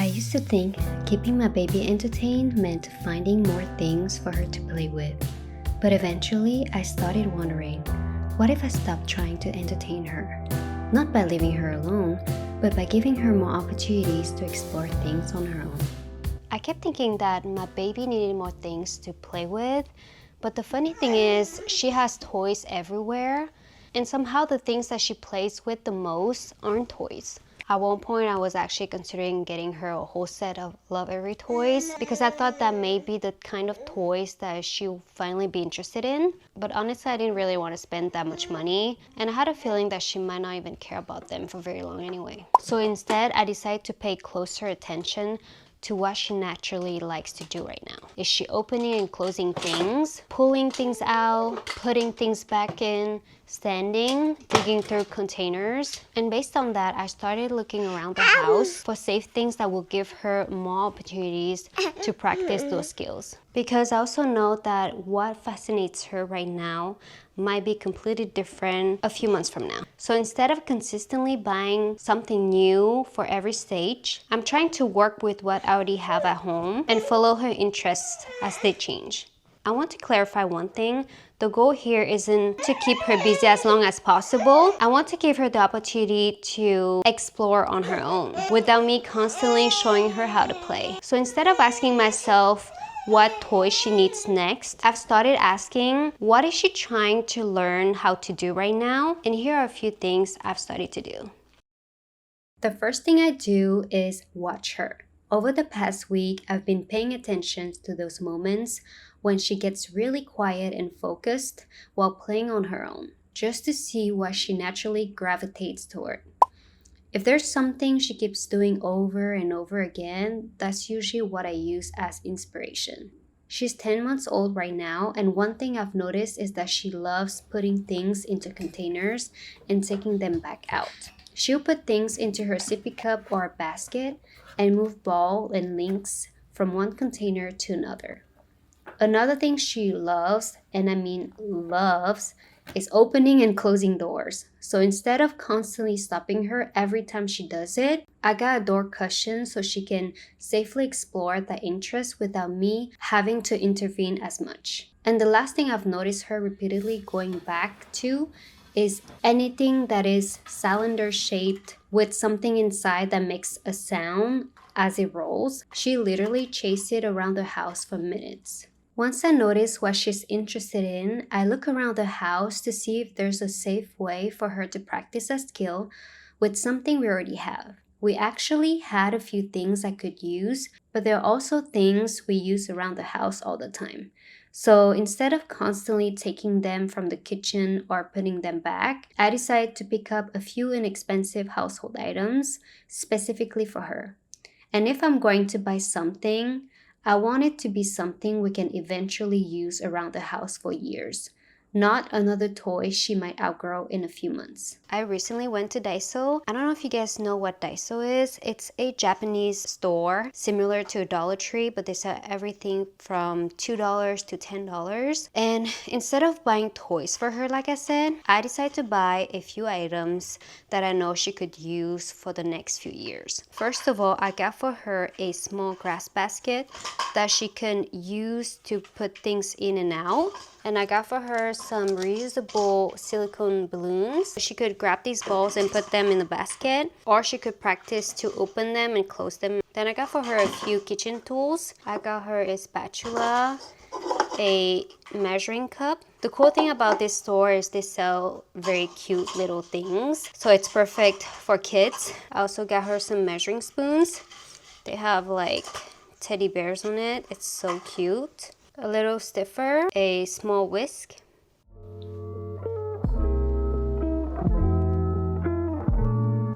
used to think keeping my baby entertained meant finding more things for her to play with. But eventually, I started wondering, what if I stopped trying to entertain her? Not by leaving her alone, but by giving her more opportunities to explore things on her own. I kept thinking that my baby needed more things to play with, but the funny thing is, she has toys everywhere, and somehow the things that she plays with the most aren't toys. At one point, I was actually considering getting her a whole set of Love Every toys because I thought that may be the kind of toys that she'll finally be interested in. But honestly, I didn't really want to spend that much money, and I had a feeling that she might not even care about them for very long anyway. So instead, I decided to pay closer attention to what she naturally likes to do right now. Is she opening and closing things, pulling things out, putting things back in, standing, digging through containers? And based on that, I started looking around the house for safe things that will give her more opportunities to practice those skills. Because I also know that what fascinates her right now might be completely different a few months from now. So instead of consistently buying something new for every stage, I'm trying to work with what I already have at home and follow her interests as they change. I want to clarify one thing. The goal here isn't to keep her busy as long as possible. I want to give her the opportunity to explore on her own without me constantly showing her how to play. So instead of asking myself what toy she needs next, I've started asking, what is she trying to learn how to do right now? And here are a few things I've started to do. The first thing I do is watch her. Over the past week, I've been paying attention to those moments when she gets really quiet and focused while playing on her own, just to see what she naturally gravitates toward. If there's something she keeps doing over and over again, that's usually what I use as inspiration. She's 10 months old right now, and one thing I've noticed is that she loves putting things into containers and taking them back out. She'll put things into her sippy cup or a basket and move ball and links from one container to another. Another thing she loves, and I mean loves, is opening and closing doors. So instead of constantly stopping her every time she does it, I got a door cushion so she can safely explore that interest without me having to intervene as much. And the last thing I've noticed her repeatedly going back to is anything that is cylinder shaped with something inside that makes a sound as it rolls. She literally chases it around the house for minutes. Once I notice what she's interested in, I look around the house to see if there's a safe way for her to practice a skill with something we already have. We actually had a few things I could use, but there are also things we use around the house all the time. So instead of constantly taking them from the kitchen or putting them back, I decided to pick up a few inexpensive household items specifically for her. And if I'm going to buy something, I want it to be something we can eventually use around the house for years, not another toy she might outgrow in a few months. I recently went to Daiso. I don't know if you guys know what Daiso is. It's a Japanese store similar to a Dollar Tree, but they sell everything from $2 to $10. And instead of buying toys for her, like I said, I decided to buy a few items that I know she could use for the next few years. First of all, I got for her a small grass basket that she can use to put things in and out. And I got for her some reusable silicone balloons. She could grab these balls and put them in the basket, or she could practice to open them and close them. Then I got for her a few kitchen tools. I got her a spatula, a measuring cup. The cool thing about this store is they sell very cute little things, so it's perfect for kids. I also got her some measuring spoons. They have like teddy bears on it. It's so cute. A little stiffer, a small whisk.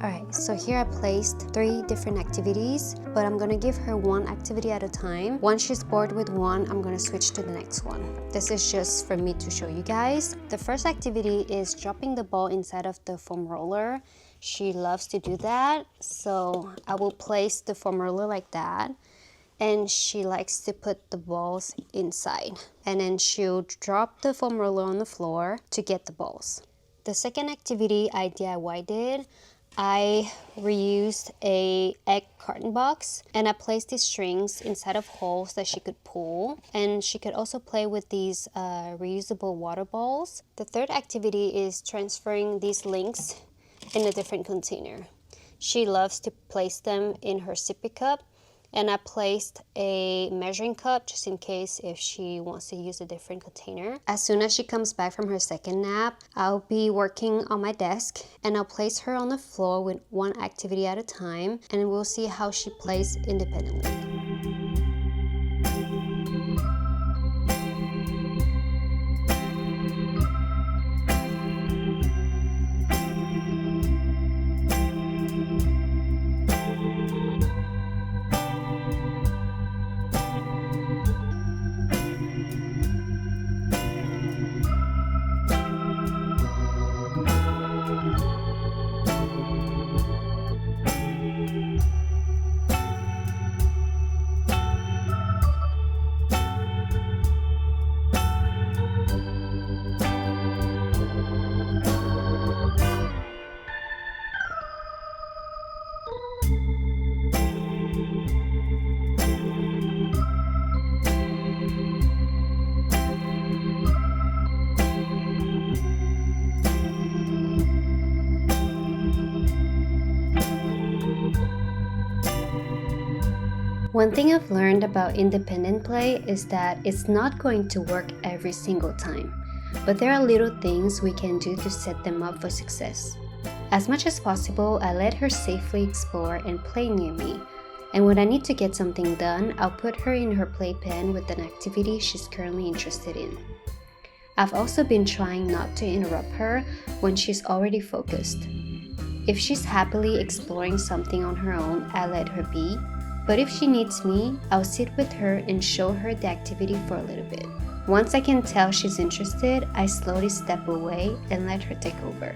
Alright, so here I placed 3 different activities, but I'm gonna give her one activity at a time. Once she's bored with one, I'm gonna switch to the next one. This is just for me to show you guys. The first activity is dropping the ball inside of the foam roller. She loves to do that, so I will place the foam roller like that. And she likes to put the balls inside. And then she'll drop the foam roller on the floor to get the balls. The second activity I DIY did, I reused a egg carton box and I placed these strings inside of holes that she could pull, and she could also play with these reusable water balls. The third activity is transferring these links in a different container. She loves to place them in her sippy cup, and I placed a measuring cup just in case if she wants to use a different container. As soon as she comes back from her second nap, I'll be working on my desk and I'll place her on the floor with one activity at a time, and we'll see how she plays independently. One thing I've learned about independent play is that it's not going to work every single time, but there are little things we can do to set them up for success. As much as possible, I let her safely explore and play near me, and when I need to get something done, I'll put her in her playpen with an activity she's currently interested in. I've also been trying not to interrupt her when she's already focused. If she's happily exploring something on her own, I let her be. But if she needs me, I'll sit with her and show her the activity for a little bit. Once I can tell she's interested, I slowly step away and let her take over.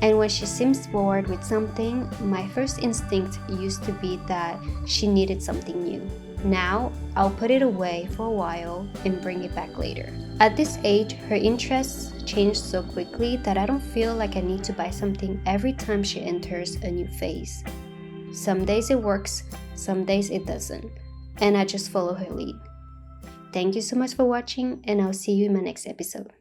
And when she seems bored with something, my first instinct used to be that she needed something new. Now, I'll put it away for a while and bring it back later. At this age, her interests change so quickly that I don't feel like I need to buy something every time she enters a new phase. Some days it works, some days it doesn't, and I just follow her lead. Thank you so much for watching, and I'll see you in my next episode.